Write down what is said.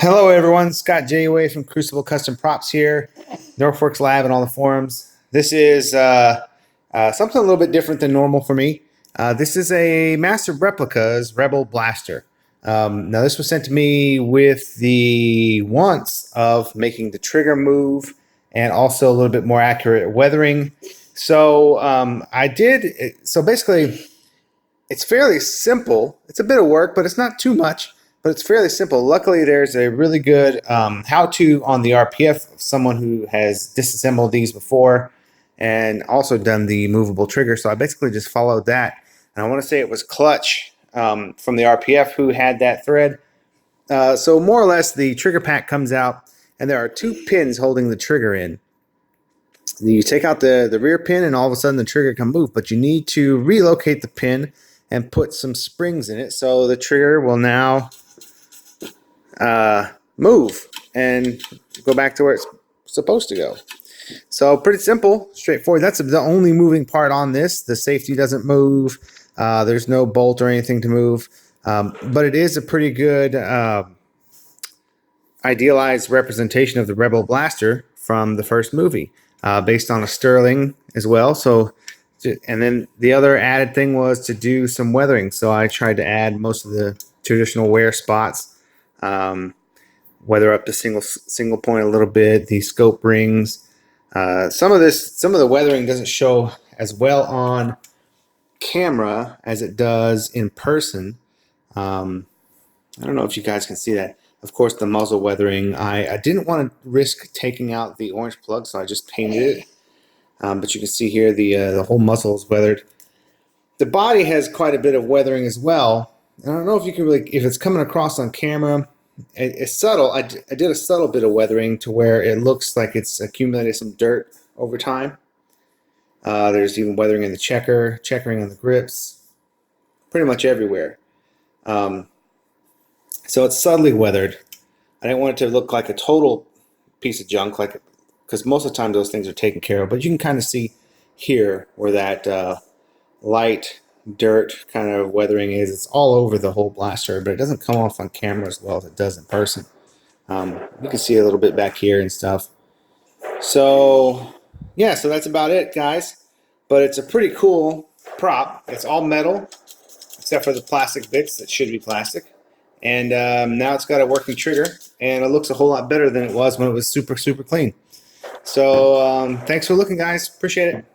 Hello everyone, Scott J. Way from Crucible Custom Props here, Northworks Lab and all the forums. This is something a little bit different than normal for me. This is a Master Replicas Rebel Blaster. Now this was sent to me with the wants of making the trigger move and also a little bit more accurate weathering. So so basically it's fairly simple. It's a bit of work, but it's not too much. But it's fairly simple. Luckily, there's a really good how-to on the RPF of someone who has disassembled these before and also done the movable trigger. So I basically just followed that. And I want to say it was Clutch from the RPF who had that thread. So more or less, the trigger pack comes out, and there are two pins holding the trigger in. You take out the rear pin, and all of a sudden the trigger can move. But you need to relocate the pin and put some springs in it, so the trigger will now move and go back to where it's supposed to go. So pretty simple, straightforward. That's the only moving part on this. The safety doesn't move. There's no bolt or anything to move. But it is a pretty good idealized representation of the Rebel Blaster from the first movie, based on a Sterling as well. So, and then the other added thing was to do some weathering. So I tried to add most of the traditional wear spots. Weather up to single point a little bit, the scope rings. Some of the weathering doesn't show as well on camera as it does in person. I don't know if you guys can see that. Of course, the muzzle weathering, I didn't want to risk taking out the orange plug, so I just painted it. But you can see here the whole muzzle is weathered. The body has quite a bit of weathering as well. I don't know if you can really, if it's coming across on camera. It's subtle. I did a subtle bit of weathering to where it looks like it's accumulated some dirt over time. There's even weathering in the checkering on the grips, pretty much everywhere. So it's subtly weathered. I didn't want it to look like a total piece of junk, because most of the time those things are taken care of. But you can kind of see here where that light dirt kind of weathering is. It's all over the whole blaster, but it doesn't come off on camera as well as it does in person. You can see a little bit back here and stuff. So yeah, so that's about it, guys. But it's a pretty cool prop. It's all metal except for the plastic bits that should be plastic. And now it's got a working trigger, and it looks a whole lot better than it was when it was super clean. So thanks for looking, guys. Appreciate it.